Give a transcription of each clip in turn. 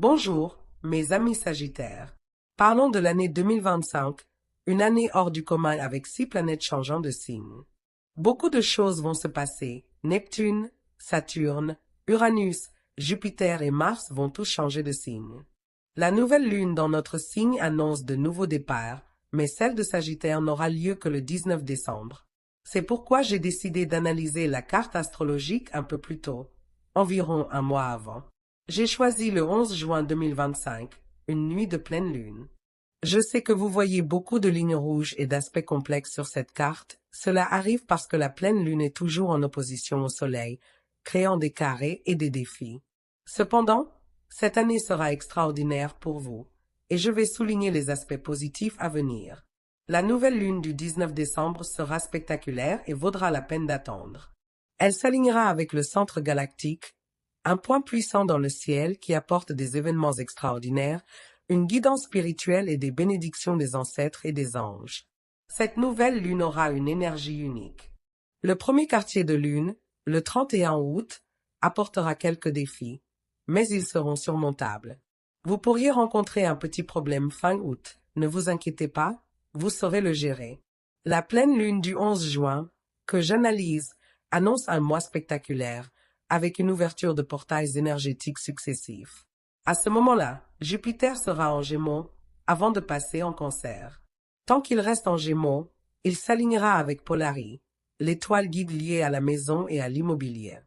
Bonjour, mes amis Sagittaires. Parlons de l'année 2025, une année hors du commun avec 6 planètes changeant de signe. Beaucoup de choses vont se passer. Neptune, Saturne, Uranus, Jupiter et Mars vont tous changer de signe. La nouvelle lune dans notre signe annonce de nouveaux départs, mais celle de Sagittaire n'aura lieu que le 19 décembre. C'est pourquoi j'ai décidé d'analyser la carte astrologique un peu plus tôt, environ un mois avant. J'ai choisi le 11 juin 2025, une nuit de pleine lune. Je sais que vous voyez beaucoup de lignes rouges et d'aspects complexes sur cette carte. Cela arrive parce que la pleine lune est toujours en opposition au soleil, créant des carrés et des défis. Cependant, cette année sera extraordinaire pour vous, et je vais souligner les aspects positifs à venir. La nouvelle lune du 19 décembre sera spectaculaire et vaudra la peine d'attendre. Elle s'alignera avec le centre galactique, un point puissant dans le ciel qui apporte des événements extraordinaires, une guidance spirituelle et des bénédictions des ancêtres et des anges. Cette nouvelle lune aura une énergie unique. Le premier quartier de lune, le 31 août, apportera quelques défis, mais ils seront surmontables. Vous pourriez rencontrer un petit problème fin août. Ne vous inquiétez pas, vous saurez le gérer. La pleine lune du 11 juin, que j'analyse, annonce un mois spectaculaire, avec une ouverture de portails énergétiques successifs. À ce moment-là, Jupiter sera en Gémeaux, avant de passer en Cancer. Tant qu'il reste en Gémeaux, il s'alignera avec Polari, l'étoile guide liée à la maison et à l'immobilier.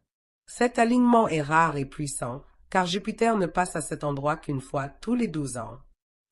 Cet alignement est rare et puissant, car Jupiter ne passe à cet endroit qu'une fois tous les 12 ans.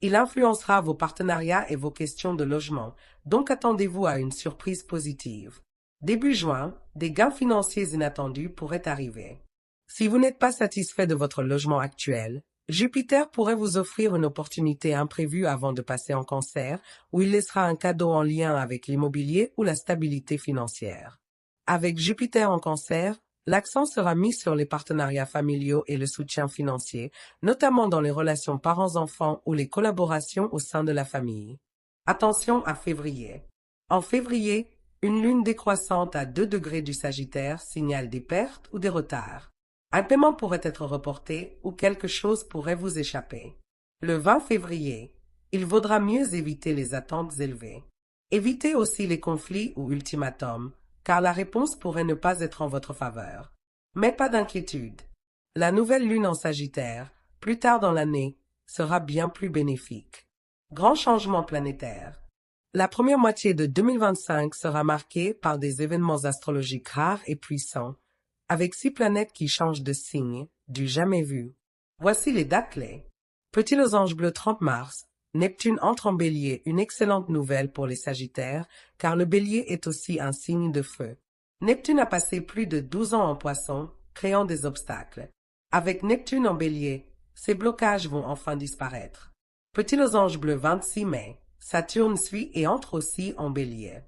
Il influencera vos partenariats et vos questions de logement, donc attendez-vous à une surprise positive. Début juin, des gains financiers inattendus pourraient arriver. Si vous n'êtes pas satisfait de votre logement actuel, Jupiter pourrait vous offrir une opportunité imprévue avant de passer en Cancer, où il laissera un cadeau en lien avec l'immobilier ou la stabilité financière. Avec Jupiter en Cancer, l'accent sera mis sur les partenariats familiaux et le soutien financier, notamment dans les relations parents-enfants ou les collaborations au sein de la famille. Attention à février. En février, une lune décroissante à 2 degrés du Sagittaire signale des pertes ou des retards. Un paiement pourrait être reporté ou quelque chose pourrait vous échapper. Le 20 février, il vaudra mieux éviter les attentes élevées. Évitez aussi les conflits ou ultimatums, car la réponse pourrait ne pas être en votre faveur. Mais pas d'inquiétude. La nouvelle lune en Sagittaire, plus tard dans l'année, sera bien plus bénéfique. Grand changement planétaire. La première moitié de 2025 sera marquée par des événements astrologiques rares et puissants, avec 6 planètes qui changent de signe, du jamais vu. Voici les dates clés. Petit losange bleu 30 mars, Neptune entre en Bélier, une excellente nouvelle pour les Sagittaires, car le Bélier est aussi un signe de feu. Neptune a passé plus de 12 ans en Poisson, créant des obstacles. Avec Neptune en Bélier, ces blocages vont enfin disparaître. Petit losange bleu 26 mai, Saturne suit et entre aussi en Bélier.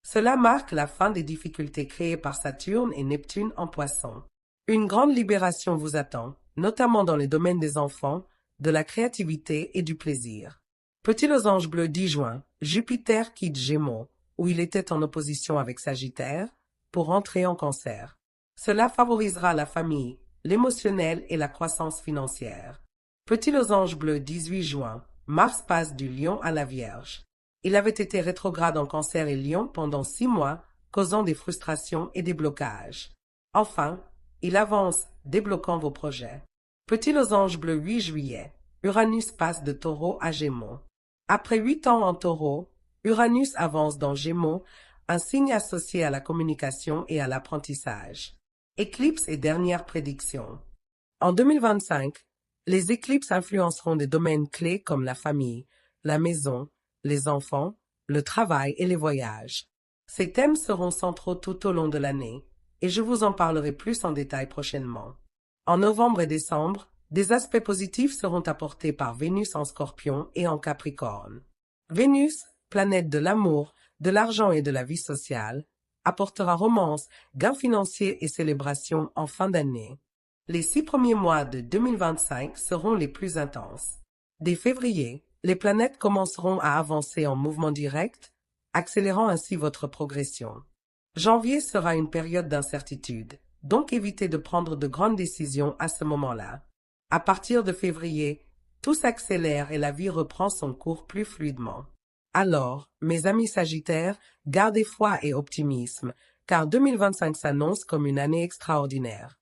Cela marque la fin des difficultés créées par Saturne et Neptune en Poisson. Une grande libération vous attend, notamment dans les domaines des enfants, de la créativité et du plaisir. Petit losange bleu 10 juin, Jupiter quitte Gémeaux, où il était en opposition avec Sagittaire, pour entrer en Cancer. Cela favorisera la famille, l'émotionnel et la croissance financière. Petit losange bleu 18 juin, Mars passe du Lion à la Vierge. Il avait été rétrograde en Cancer et Lion pendant 6 mois, causant des frustrations et des blocages. Enfin, il avance, débloquant vos projets. Petit losange bleu 8 juillet, Uranus passe de Taureau à Gémeaux. Après 8 ans en Taureau, Uranus avance dans Gémeaux, un signe associé à la communication et à l'apprentissage. Éclipse et dernière prédiction. En 2025, les éclipses influenceront des domaines clés comme la famille, la maison, les enfants, le travail et les voyages. Ces thèmes seront centraux tout au long de l'année, et je vous en parlerai plus en détail prochainement. En novembre et décembre, des aspects positifs seront apportés par Vénus en Scorpion et en Capricorne. Vénus, planète de l'amour, de l'argent et de la vie sociale, apportera romance, gains financiers et célébrations en fin d'année. Les 6 premiers mois de 2025 seront les plus intenses. Dès février, les planètes commenceront à avancer en mouvement direct, accélérant ainsi votre progression. Janvier sera une période d'incertitude, donc évitez de prendre de grandes décisions à ce moment-là. À partir de février, tout s'accélère et la vie reprend son cours plus fluidement. Alors, mes amis Sagittaires, gardez foi et optimisme, car 2025 s'annonce comme une année extraordinaire.